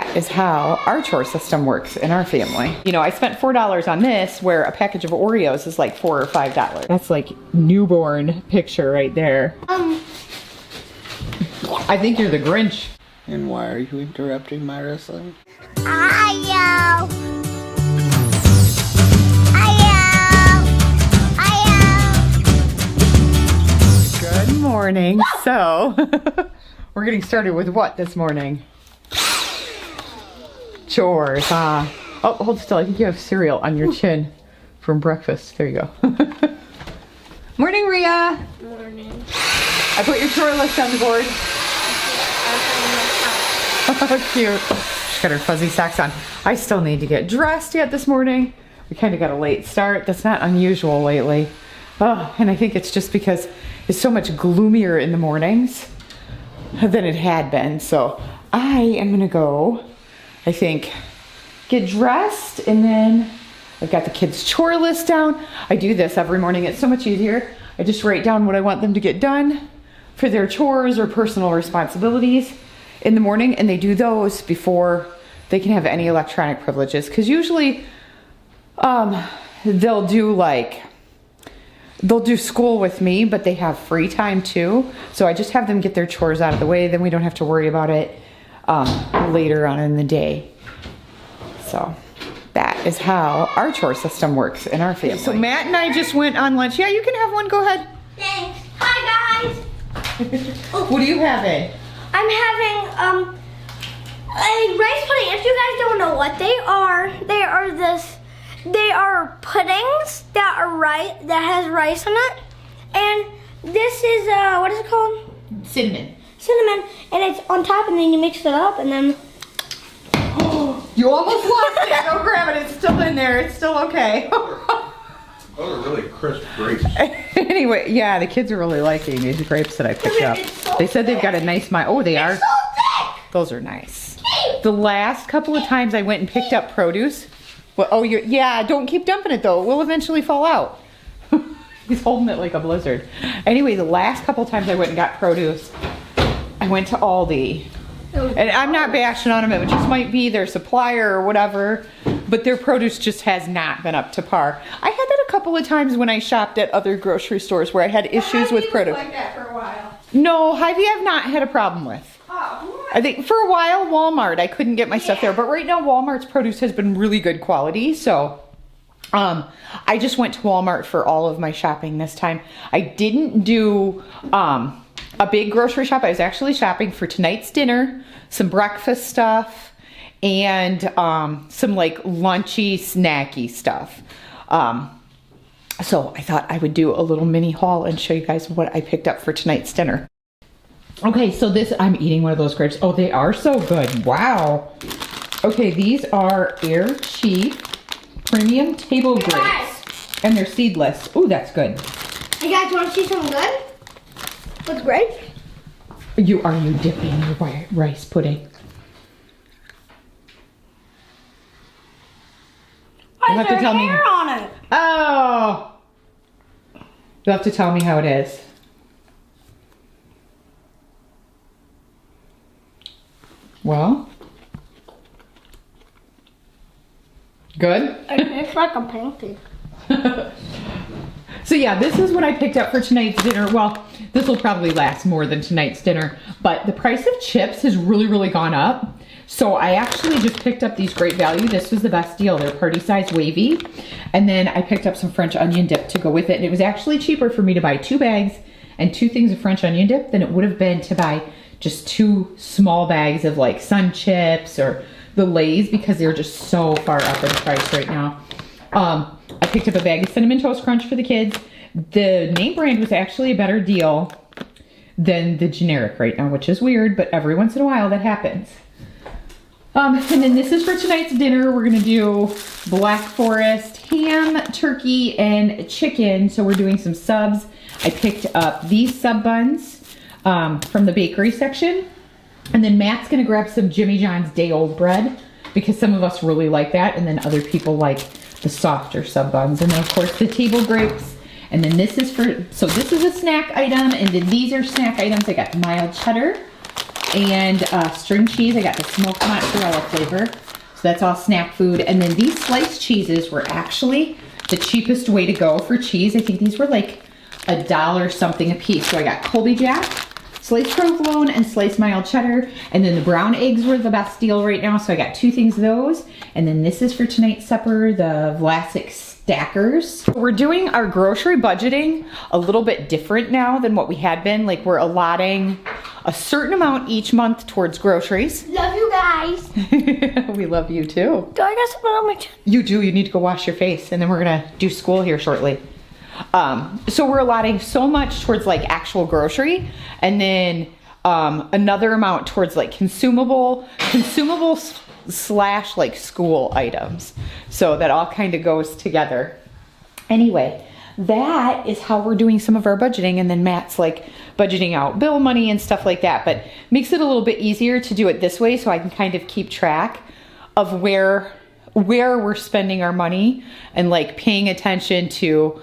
that is how our chore system works in our family. You know, I spent $4 on this where a package of Oreos is like $4 or $5. That's like newborn picture right there. I think you're the Grinch. And why are you interrupting my wrestling? Good morning. So, we're getting started with what this morning? Chores, huh? Oh, hold still. I think you have cereal on your chin from breakfast. There you go. Morning, Rhea. Morning. I put your chore list on the board. Oh, cute. She's got her fuzzy socks on. I still need to get dressed yet this morning. We kind of got a late start. That's not unusual lately. Oh, and I think it's just because it's so much gloomier in the mornings than it had been. So I am gonna go, I think, get dressed, and then I've got the kids' chore list down. I do this every morning. It's so much easier. I just write down what I want them to get done for their chores or personal responsibilities in the morning, and they do those before they can have any electronic privileges. Because usually they'll do school with me, but they have free time too. So I just have them get their chores out of the way. Then we don't have to worry about it later on in the day. So that is how our chore system works in our family. So Matt and I just went on lunch. Yeah, you can have one. Go ahead. Thanks. Hi, guys. What are you having? I'm having a rice pudding. If you guys don't know what they are puddings that has rice in it. And this is what is it called? Cinnamon. Cinnamon, and it's on top, and then you mix it up, and then You almost lost it. Go grab it. It's still in there. It's still okay. Those are really crisp grapes. Anyway, yeah, the kids are really liking these grapes that I picked up. They said they've got a nice Oh, they are. so thick. Those are nice. The last couple of times I went and picked up produce. Well, yeah, don't keep dumping it though. It will eventually fall out. He's holding it like a blizzard. Anyway, the last couple of times I went and got produce, I went to Aldi. And I'm not bashing on them. It just might be their supplier or whatever, but their produce just has not been up to par. I had that a couple of times when I shopped at other grocery stores where I had issues with produce. Like that for a while. No, Hy-Vee I've not had a problem with. Oh, I think for a while Walmart, I couldn't get my stuff there, but right now Walmart's produce has been really good quality. So I just went to Walmart for all of my shopping this time. I didn't do a big grocery shop. I was actually shopping for tonight's dinner, some breakfast stuff, and some like lunchy, snacky stuff. So I thought I would do a little mini haul and show you guys what I picked up for tonight's dinner. Okay, so I'm eating one of those grapes. Oh, they are so good. Wow. Okay, these are Air Chief Premium Table Grapes, and they're seedless. Ooh, that's good. Hey guys, want to see something good? What's great? Are you dipping your rice pudding? Why You'll is have to there tell me. hair on it? Oh! You'll have to tell me how it is. Well? Good? It's like a pancake. So yeah, this is what I picked up for tonight's dinner. Well, this will probably last more than tonight's dinner, but the price of chips has really, really gone up. So I actually just picked up these Great Value. This was the best deal. They're party size wavy. And then I picked up some French onion dip to go with it. And it was actually cheaper for me to buy 2 bags and 2 things of French onion dip than it would have been to buy just 2 small bags of like Sun Chips or the Lay's, because they're just so far up in price right now. I picked up a bag of Cinnamon Toast Crunch for the kids. The name brand was actually a better deal than the generic right now, which is weird, but every once in a while that happens. And then this is for tonight's dinner. We're gonna do Black Forest ham, turkey, and chicken. So we're doing some subs. I picked up these sub buns from the bakery section. And then Matt's gonna grab some Jimmy John's day old bread because some of us really like that, and then other people like the softer sub buns. And then of course the table grapes. And then this is so this is a snack item, and then these are snack items. I got mild cheddar, and string cheese. I got the smoked mozzarella flavor. So that's all snack food. And then these sliced cheeses were actually the cheapest way to go for cheese. I think these were like $1 something a piece. So I got Colby Jack, sliced provolone, and sliced mild cheddar. And then the brown eggs were the best deal right now. So I got 2 things of those. And then this is for tonight's supper, the Vlasic stackers. We're doing our grocery budgeting a little bit different now than what we had been. Like we're allotting a certain amount each month towards groceries. Love you guys. We love you too. Do I got something on my chin? You do, you need to go wash your face and then we're gonna do school here shortly. So we're allotting so much towards like actual grocery and then another amount towards like consumables slash like school items. So that all kind of goes together. Anyway, that is how we're doing some of our budgeting, and then Matt's like budgeting out bill money and stuff like that, but makes it a little bit easier to do it this way so I can kind of keep track of where we're spending our money and like paying attention to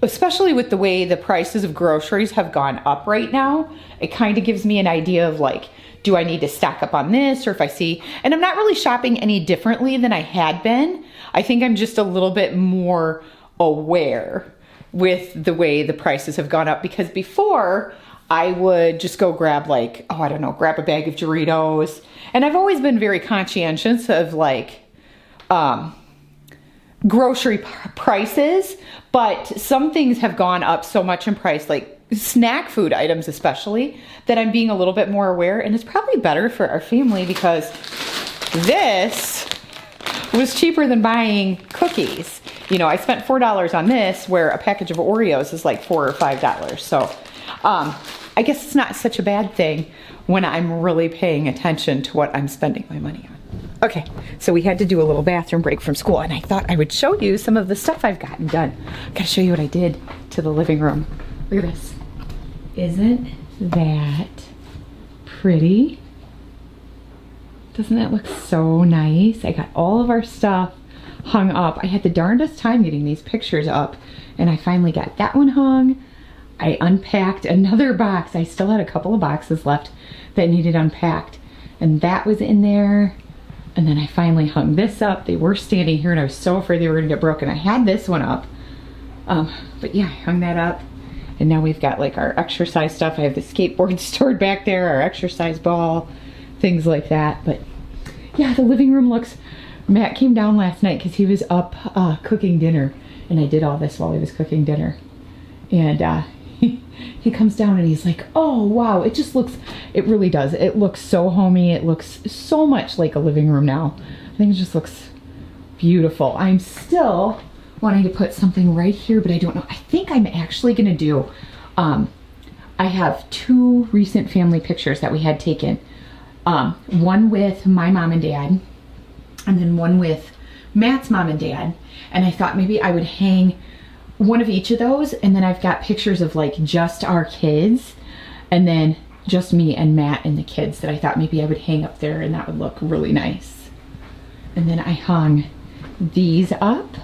especially with the way the prices of groceries have gone up right now. It kind of gives me an idea of like, do I need to stack up on this? Or if I see, and I'm not really shopping any differently than I had been. I think I'm just a little bit more aware with the way the prices have gone up, because before I would just go grab like, oh, I don't know, grab a bag of Doritos. And I've always been very conscientious of like, grocery prices, but some things have gone up so much in price, like snack food items especially, that I'm being a little bit more aware, and it's probably better for our family because this was cheaper than buying cookies. You know, I spent $4 on this where a package of Oreos is like $4 or $5. So I guess it's not such a bad thing when I'm really paying attention to what I'm spending my money on. Okay, so we had to do a little bathroom break from school, and I thought I would show you some of the stuff I've gotten done. Gotta show you what I did to the living room. Look at this. Isn't that pretty? Doesn't that look so nice? I got all of our stuff hung up. I had the darndest time getting these pictures up, and I finally got that one hung. I unpacked another box. I still had a couple of boxes left that needed unpacked, and that was in there. And then I finally hung this up. They were standing here and I was so afraid they were gonna get broken. I had this one up, but yeah, I hung that up. And now we've got like our exercise stuff. I have the skateboard stored back there, our exercise ball, things like that. But yeah, the living room looks, Matt came down last night because he was up cooking dinner, and I did all this while he was cooking dinner. And he comes down and he's like, oh wow, it just looks, it really does. It looks so homey. It looks so much like a living room now. I think it just looks beautiful. I'm still wanting to put something right here, but I don't know. I think I'm actually gonna do, I have 2 recent family pictures that we had taken. One with my mom and dad, and then one with Matt's mom and dad. And I thought maybe I would hang one of each of those, and then I've got pictures of like just our kids, and then just me and Matt and the kids that I thought maybe I would hang up there, and that would look really nice. And then I hung these up,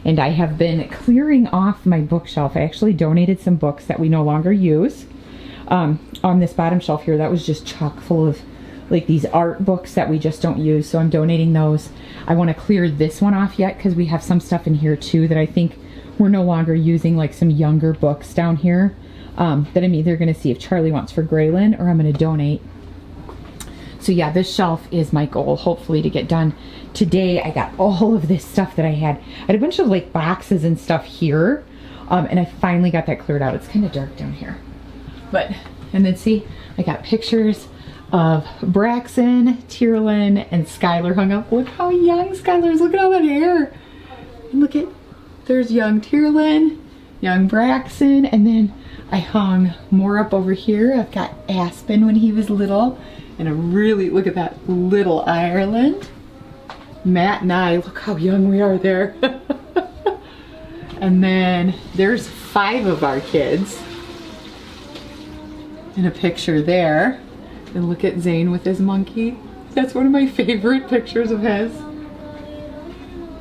and I have been clearing off my bookshelf. I actually donated some books that we no longer use on this bottom shelf here. That was just chock full of like these art books that we just don't use, so I'm donating those. I want to clear this one off yet because we have some stuff in here too that I think we're no longer using, like some younger books down here that I'm either going to see if Charlie wants for Graelynn or I'm going to donate. So yeah, this shelf is my goal, hopefully, to get done today. I got all of this stuff that I had. I had a bunch of like boxes and stuff here, and I finally got that cleared out. It's kind of dark down here. But, and then see, I got pictures of Braxen, Tearlyn, and Skylur hung up. Look how young Skylar is. Look at all that hair. And look at, there's young Tearlyn, young Braxen, and then I hung more up over here. I've got Aspen when he was little, and a really, look at that little Ireland. Matt and I, look how young we are there. And then there's 5 of our kids in a picture there. And look at Zane with his monkey. That's one of my favorite pictures of his.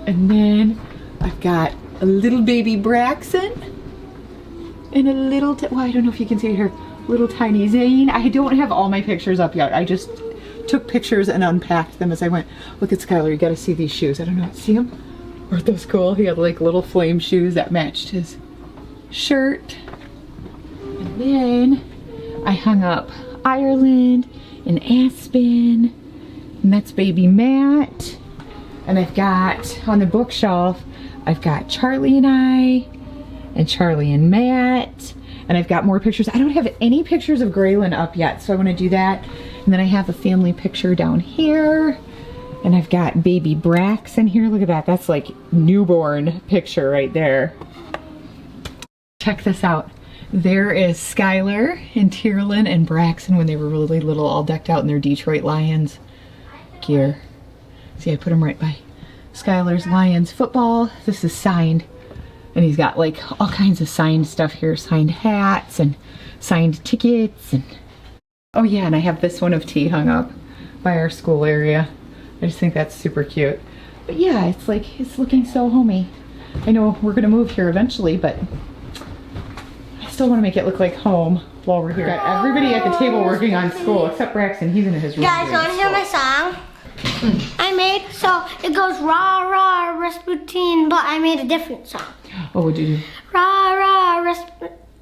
And then I've got a little baby Braxen and a little, well, I don't know if you can see it here, little tiny Zane. I don't have all my pictures up yet. I just took pictures and unpacked them as I went. Look at Skylur, you gotta see these shoes. I don't know, see them? Aren't those cool? He had like little flame shoes that matched his shirt. And then I hung up Ireland and Aspen, and that's baby Matt. And I've got on the bookshelf, I've got Charlie and I, and Charlie and Matt, and I've got more pictures. I don't have any pictures of Graelynn up yet, so I want to do that. And then I have a family picture down here, and I've got baby Braxen here. Look at that, that's like newborn picture right there. Check this out. There is Skylur and Tearlyn and Braxen when they were really little, all decked out in their Detroit Lions gear. See, I put them right by Skylur's Lions football. This is signed. And he's got like all kinds of signed stuff here, signed hats and signed tickets. And oh yeah, and I have this one of T hung up by our school area. I just think that's super cute. But yeah, it's like, it's looking so homey. I know we're gonna move here eventually, but I still wanna make it look like home while we're here. Got everybody at the table working on school, except Braxen, he's in his room. Guys, want to hear my song? I made, so it goes rah rah Rasputin, but I made a different song. Oh, what'd you do? Rah rah rest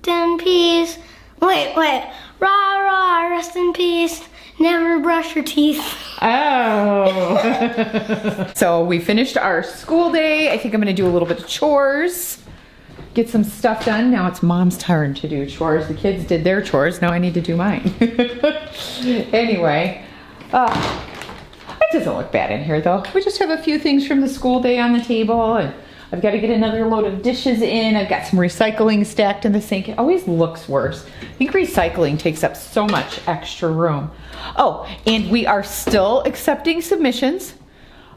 in peace. Wait, rah rah rest in peace. Never brush your teeth. Oh. So we finished our school day. I think I'm gonna do a little bit of chores, get some stuff done. Now it's Mom's turn to do chores. The kids did their chores, now I need to do mine. Anyway, it doesn't look bad in here though. We just have a few things from the school day on the table, and I've got to get another load of dishes in. I've got some recycling stacked in the sink. It always looks worse. I think recycling takes up so much extra room. Oh, and we are still accepting submissions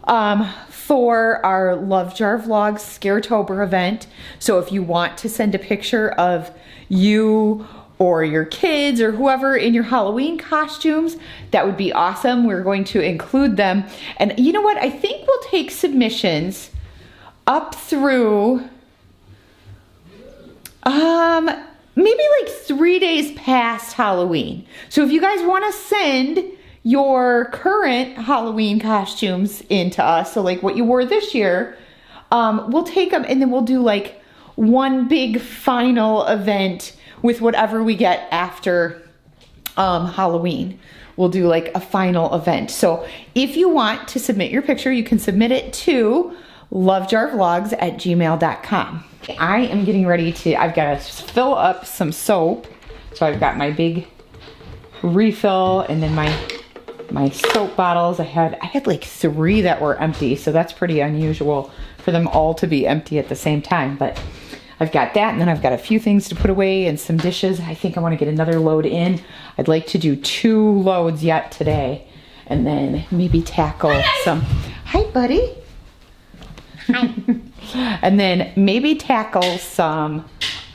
for our Love Jar Vlogs Scaretober event. So if you want to send a picture of you or your kids or whoever in your Halloween costumes, that would be awesome. We're going to include them. And you know what? I think we'll take submissions up through maybe like 3 days past Halloween. So if you guys want to send your current Halloween costumes into us, so like what you wore this year, we'll take them and then we'll do like one big final event with whatever we get after Halloween. We'll do like a final event. So if you want to submit your picture, you can submit it to lovejarvlogs@gmail.com. I am getting ready to, I've got to fill up some soap. So I've got my big refill and then my soap bottles. I had like 3 that were empty, so that's pretty unusual for them all to be empty at the same time. But I've got that, and then I've got a few things to put away and some dishes. I think I want to get another load in. I'd like to do 2 loads yet today, and then maybe tackle some. Hi, buddy. Hi. And then maybe tackle some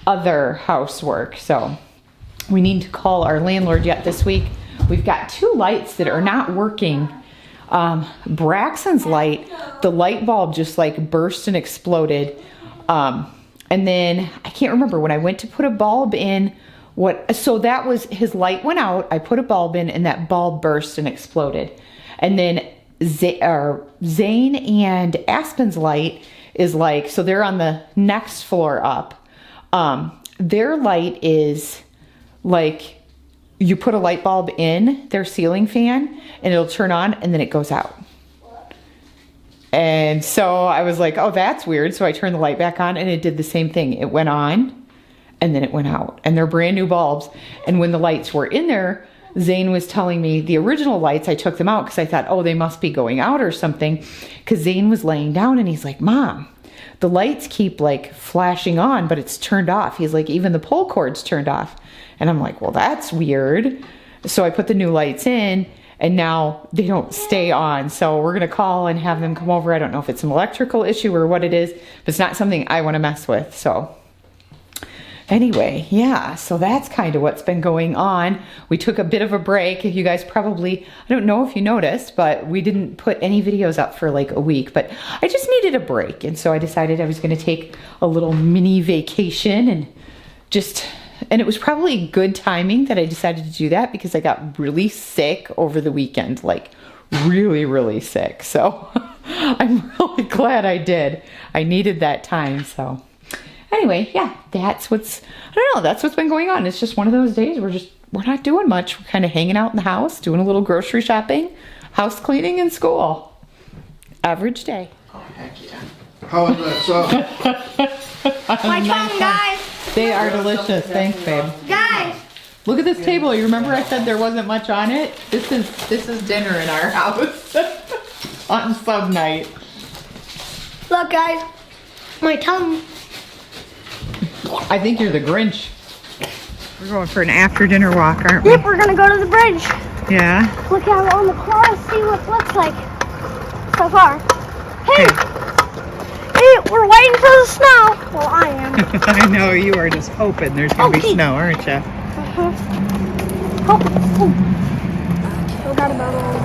other housework. So we need to call our landlord yet this week. We've got 2 lights that are not working. Braxen's light, the light bulb just like burst and exploded. And then I can't remember when I went to put a bulb in, so that was, his light went out, I put a bulb in and that bulb burst and exploded. And then Zane and Aspen's light is like, so they're on the next floor up. Their light is like, you put a light bulb in their ceiling fan and it'll turn on and then it goes out. And so I was like, oh, that's weird. So I turned the light back on and it did the same thing. It went on and then it went out, and they're brand new bulbs. And when the lights were in there, Zane was telling me the original lights, I took them out because I thought, oh, they must be going out or something. Because Zane was laying down and he's like, Mom, the lights keep like flashing on, but it's turned off. He's like, even the pull cord's turned off. And I'm like, well, that's weird. So I put the new lights in and now they don't stay on. So we're gonna call and have them come over. I don't know if it's an electrical issue or what it is, but it's not something I wanna mess with. So anyway, yeah, so that's kind of what's been going on. We took a bit of a break. You guys probably, I don't know if you noticed, but we didn't put any videos up for like a week, but I just needed a break. And so I decided I was gonna take a little mini vacation and just And it was probably good timing that I decided to do that because I got really sick over the weekend, like really, really sick. So I'm really glad I did. I needed that time. So anyway, yeah, that's what's been going on. It's just one of those days we're not doing much. We're kind of hanging out in the house, doing a little grocery shopping, house cleaning, and school. Average day. Oh, heck yeah. How is that so? My tongue, guys. They are delicious. Thanks, babe. Guys. Look at this table. You remember I said there wasn't much on it? This is dinner in our house on sub night. Look, guys. My tongue. I think you're the Grinch. We're going for an after dinner walk, aren't we? Yep, we're gonna go to the bridge. Yeah. Look out on the car, see what it looks like so far. Hey! Hey, we're waiting for the snow. Well, I am. I know, you are just hoping there's going to be snow, aren't you? Oh, forgot about all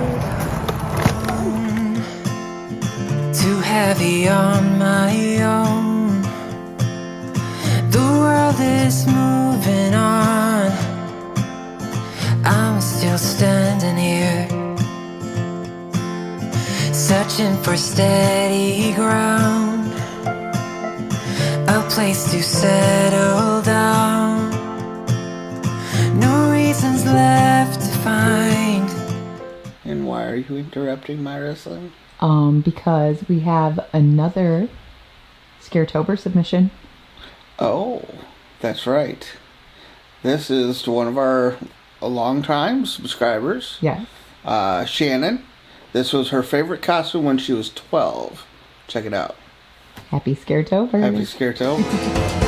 these. Too heavy on my own. The world is moving on. I'm still standing here, searching for steady ground, a place to settle down. No reasons left to find. And why are you interrupting my wrestling? Because we have another Scaretober submission. Oh, that's right. This is to one of our long-time subscribers. Yes. Shannon. This was her favorite costume when she was 12. Check it out. Happy Scaretober. Happy Scaretober.